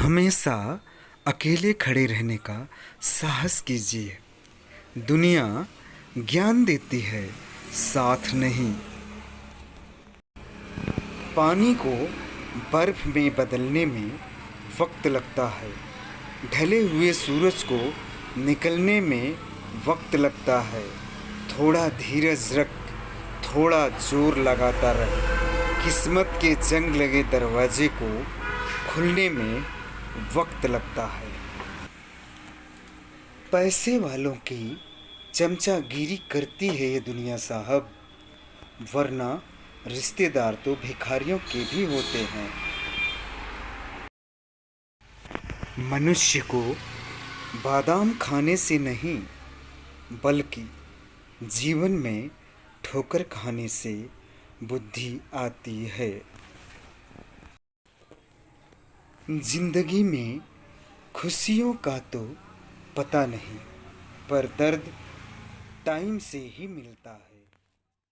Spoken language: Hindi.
हमेशा अकेले खड़े रहने का साहस कीजिए। दुनिया ज्ञान देती है, साथ नहीं। पानी को बर्फ में बदलने में वक्त लगता है। ढले हुए सूरज को निकलने में वक्त लगता है। थोड़ा धीरज रख, थोड़ा जोर लगाता रहे। किस्मत के जंग लगे दरवाजे को खुलने में वक्त लगता है। पैसे वालों की चमचागिरी करती है ये दुनिया साहब, वरना रिश्तेदार तो भिखारियों के भी होते हैं। मनुष्य को बादाम खाने से नहीं, बल्कि जीवन में ठोकर खाने से बुद्धि आती है। जिंदगी में खुशियों का तो पता नहीं, पर दर्द टाइम से ही मिलता है।